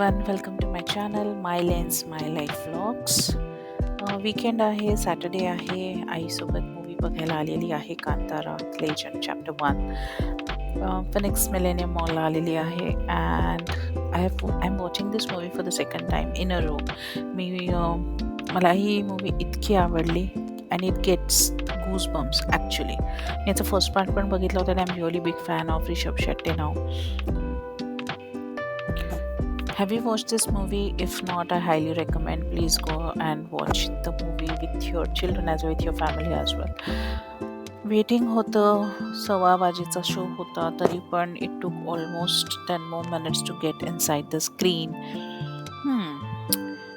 everyone, welcome to my channel My Lens My Life Vlogs. Weekend आहे, Saturday आहे. आईसोबत movie बघायला आलेली आहे Kantara legend chapter 1. Phoenix millennium मॉलला आलेली आहे and I am watching this movie for the second time in a row. मला ही मूवी इतकी आवडली and it gets goose bumps actually. मी याचा फर्स्ट पार्ट पण बघितला होता. I am really big fan of Rishabh Shetty now. Have you watched this movie? If not, I highly recommend. Please go and watch the movie with your children as well, with your family as well. Waiting होतं, 6 वाजेचा show होता तरी पण it took almost 10 more minutes to get inside the screen.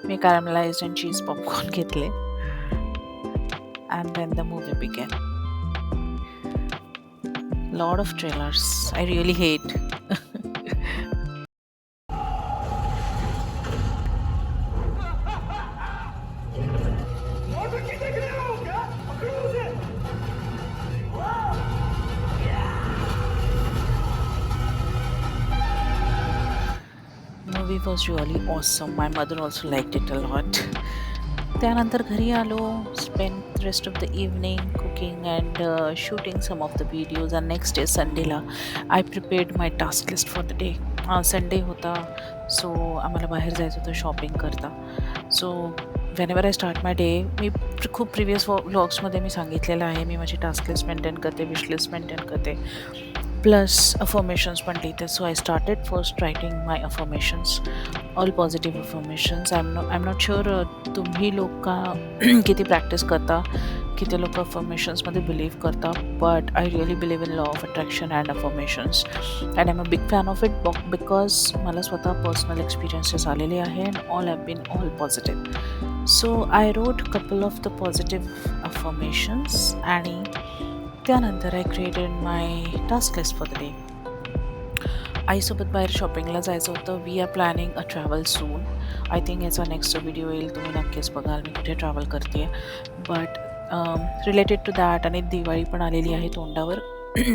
Me caramelized and cheese popcorn घेतले and then the movie began. Lot of trailers. I really hate. Movie was really awesome. My mother also liked it a lot. त्यानंतर घरी आलो, spent rest of the evening cooking and shooting some of the videos. And next day संडेला I prepared my task list for the day. Sunday होता, so आम्हाला बाहेर जायचं होतं shopping करता. So whenever I start my day, मी खूप previous व्लॉग्समध्ये मी सांगितलेलं आहे, मी माझी टास्क लिस्ट मेंटेन करते, विश लिस्ट मेंटेन करते, प्लस अफर्मेशन्स पण लिहिते. So I started first writing my affirmations, all positive affirmations. I am not sure तुम्ही लोक किती प्रॅक्टिस करता, किती लोक अफर्मेशन्समध्ये बिलीव्ह करता, but I really believe in law of attraction and affirmations and I am a big fan of it because मला स्वतः personal experiences आलेले आहे and all have been all positive. So I wrote couple of the positive affirmations आणि त्यानंतर I created my task list for the day. आईसोबत बाहेर शॉपिंगला जायचं होतं. We are planning a travel soon. I think याचा नेक्स्ट व्हिडिओ येईल, तुम्ही नक्कीच बघाल मी कुठे ट्रॅव्हल करते आहे. बट रिलेटेड टू दॅट आणि दिवाळी पण आलेली आहे तोंडावर.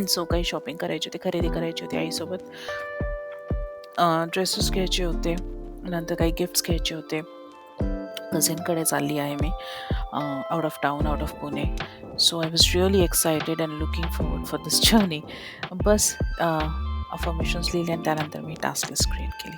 सो काही शॉपिंग करायची होती, खरेदी करायची होती आईसोबत. ड्रेसेस घ्यायचे होते, नंतर काही गिफ्ट्स घ्यायचे होते. कझिनकडे चालली आहे मी, out of town, out of Pune. So I was really excited and looking forward for this journey. बस अफर्मेशन्स लिहिले आणि त्यानंतर मी टास्क लिस्ट क्रिएट केली.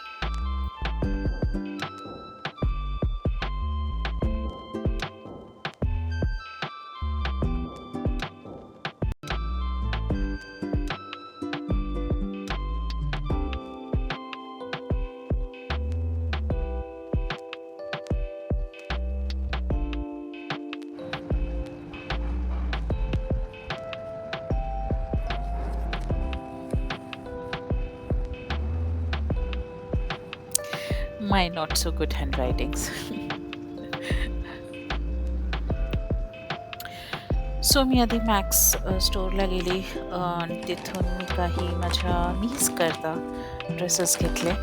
My not so good handwritings. So मी आधी मॅक्स स्टोअरला गेली आणि तिथून मी काही माझ्या नीस करता ड्रेसेस घेतले.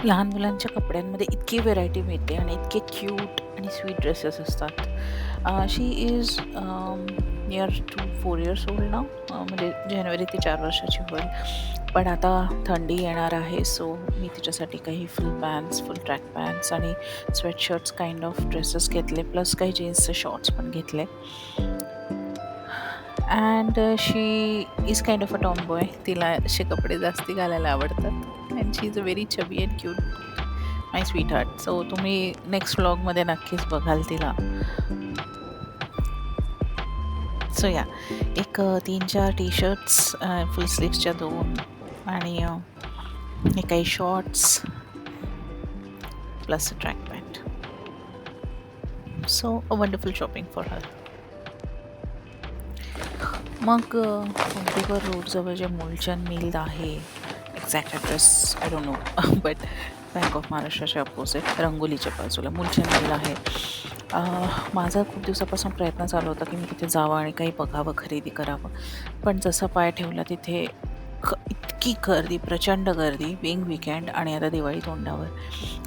लहान मुलांच्या कपड्यांमध्ये इतकी व्हेरायटी मिळते आणि इतके क्यूट आणि स्वीट ड्रेसेस असतात. She is near to 4 years old now, म्हणजे जानेवारी ती 4 वर्षाची होईल. पण आता थंडी येणार आहे, सो मी तिच्यासाठी काही फुल पॅन्ट्स, फुल ट्रॅक पॅन्ट्स आणि स्वेटशर्ट्स काइंड ऑफ ड्रेसेस घेतले, प्लस काही जीन्सचे शॉर्ट्स पण घेतले. And she is kind of a Tom boy. तिला असे कपडे जास्ती घालायला आवडतात. And she is a very chubby and cute, my sweet heart. So तुम्ही नेक्स्ट व्लॉगमध्ये नक्कीच बघाल तिला. सो या एक 3-4 टी शर्ट्स, फुल स्लीव्सच्या 2 आणि हे काही shorts plus a track pant. So a wonderful shopping for her. मग कुंभेकर रोडजवळ जे मूलचंद मिल आहे, exact address I don't know, but bank of महाराष्ट्राच्या अपोजिट रंगोलीच्या बाजूला मूलचंद मिल आहे. अ, माझा खूप दिवसापासून प्रयत्न चालू होता, की मी तिथे जावं आणि काही बघावं, खरेदी करावं. पण जसा पाय ठेवला तिथे इतकी गर्दी, प्रचंड गर्दी, बिंग वीकेंड आणि आता दिवाळी तोंडावर.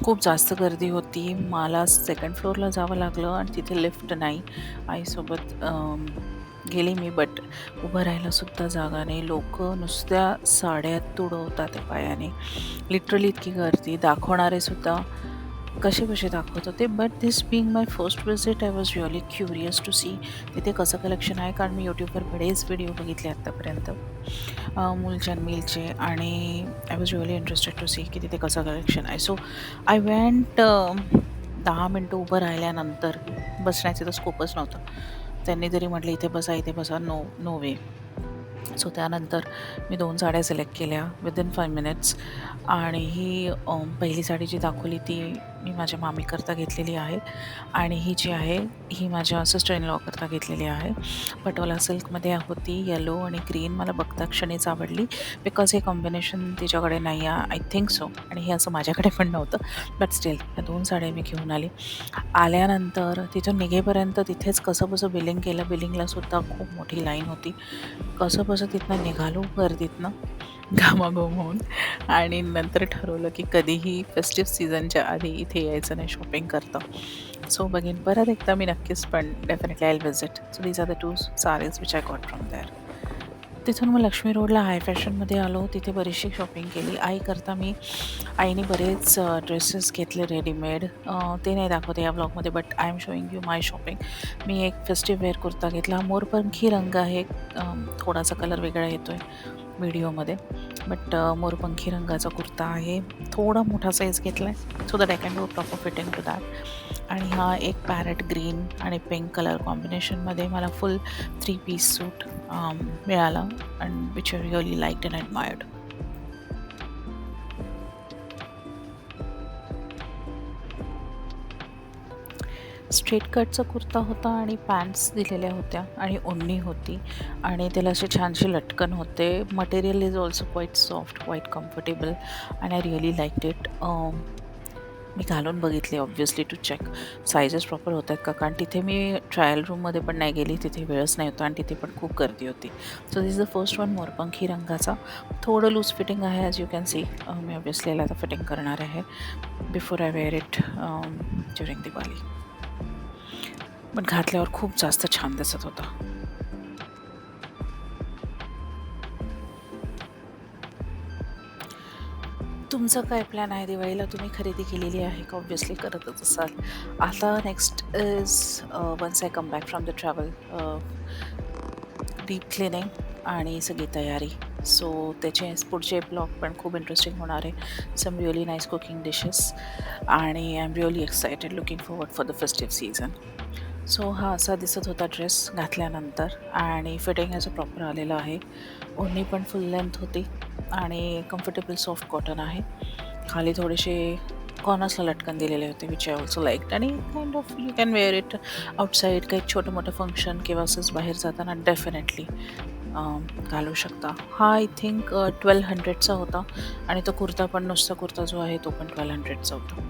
खूप जास्त गर्दी होती. मला सेकंड फ्लोअरला जावं लागलं आणि तिथे लिफ्ट नाही. आईसोबत गेली मी, बट उभं राहायला सुद्धा जागा नाही. लोकं नुसत्या साड्या तुडवतात आहे पायाने. लिटरली इतकी गर्दी. दाखवणारे सुद्धा कसे-बसे दाखवत होते. But this being my first visit, I was really curious to see तिथे कसं कलेक्शन आहे. कारण मी यूट्यूबवर बरेच व्हिडिओ बघितले आत्तापर्यंत मूलचे आणि मीलचे, आणि I was really interested to see की तिथे कसं कलेक्शन आहे. So I went. 10 मिनटं उभं राहिल्यानंतर बसण्याचे तर स्कोपच नव्हतं. त्यांनी जरी म्हटलं इथे बसा, इथे बसा, नो नो वे. सो त्यानंतर मी 2 साड्या सिलेक्ट केल्या विदिन 5 मिनिट्स. आणि ही पहिली साडी जी दाखवली ती मी माझ्या मामीकरता घेतलेली आहे, आणि ही जी आहे ही माझ्या सिस्टर इन लॉकरता घेतलेली आहे. पटोला सिल्कमध्ये होती. येलो आणि ग्रीन मला बघता क्षणीच आवडली, बिकॉज हे कॉम्बिनेशन तिच्याकडे नाही आहे, आय थिंक सो. आणि हे असं माझ्याकडे पण नव्हतं. बट स्टील या 2 साड्या मी घेऊन आली. आल्यानंतर तिथून निघेपर्यंत तिथेच कसंबसं बिलिंग केलं. बिलिंगलासुद्धा खूप मोठी लाईन होती. कसंबसं तिथनं निघालो गर्दीतनं घामाघूम होऊन, आणि नंतर ठरवलं की कधीही फेस्टिव्ह सीझनच्या आधी इथे यायचं नाही शॉपिंग करता. सो बघीन परत एकदा मी नक्कीच, पण definitely I will visit. So these are the 2 saris which I got from there. तिथून मग लक्ष्मी रोडला हाय फॅशनमध्ये आलो. तिथे बरीचशी शॉपिंग केली. आईकरता आईने बरेच ड्रेसेस घेतले रेडीमेड. ते नाही दाखवते या ब्लॉगमध्ये, but I am showing you my shopping. मी एक फेस्टिव्ह वेअर कुर्ता घेतला. मोरपंखी रंग आहे. थोडासा कलर वेगळा येतो आहे व्हिडिओमध्ये, बट मोरपंखी रंगाचा कुर्ता आहे. थोडा मोठा साईज घेतला आहे so that I can do proper fitting to that. आणि हा एक पॅरेट ग्रीन आणि पिंक कलर कॉम्बिनेशनमध्ये मला फुल 3 पीस सूट मिळाला, and which I really liked and admired. Straight कटचा कुर्ता होता आणि पॅन्ट्स दिलेल्या होत्या आणि ओढणी होती, आणि त्याला असे छानसे लटकन होते. Material is also quite soft, quite comfortable, and I really liked it. मी घालून बघितले obviously to check sizes proper होत आहेत का, कारण तिथे मी ट्रायल रूममध्ये पण नाही गेली, तिथे वेळच नाही होता आणि तिथे पण खूप गर्दी होती. So this is the first one, मोरपंखी रंगाचा. थोडं लूज फिटिंग आहे ॲज यू कॅन सी. मी ऑब्व्हियसली याला आता फिटिंग करणार आहे before I wear it during Diwali. पण घातल्यावर खूप जास्त छान दिसत होता. तुमचा काय प्लॅन आहे दिवाळीला? तुम्ही खरेदी केलेली आहे का? ऑब्व्हियसली करतच असाल. आता next is once I come back from the travel, deep cleaning आणि सगळी तयारी. सो त्याचे पुढचे ब्लॉग पण खूप इंटरेस्टिंग होणार आहे. सम रिअली नाईस कुकिंग डिशेस, आणि I am really excited, looking forward for the festive season. So हा असा दिसत होता ड्रेस घातल्यानंतर, आणि फिटिंग ह्याचं प्रॉपर आलेलं आहे. ओढणी पण फुल लेंथ होती आणि कम्फर्टेबल सॉफ्ट कॉटन आहे. खाली थोडेसे कॉर्नर्सला लटकन दिलेले होते विच आय ऑल्सो लाईक्ड, आणि kind of you can wear it outside. काही छोटं मोठं फंक्शन किंवा असंच बाहेर जाताना डेफिनेटली घालू शकता. हा आय थिंक 1200चा होता, आणि तो कुर्ता पण, नुसता कुर्ता जो आहे तो पण 1200चा होता.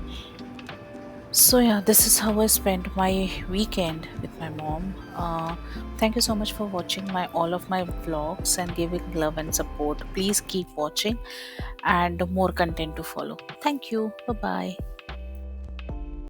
So yeah, this is how I spent my weekend with my mom. Thank you so much for watching all of my vlogs and giving love and support. Please keep watching, and more content to follow. Thank you. Bye bye.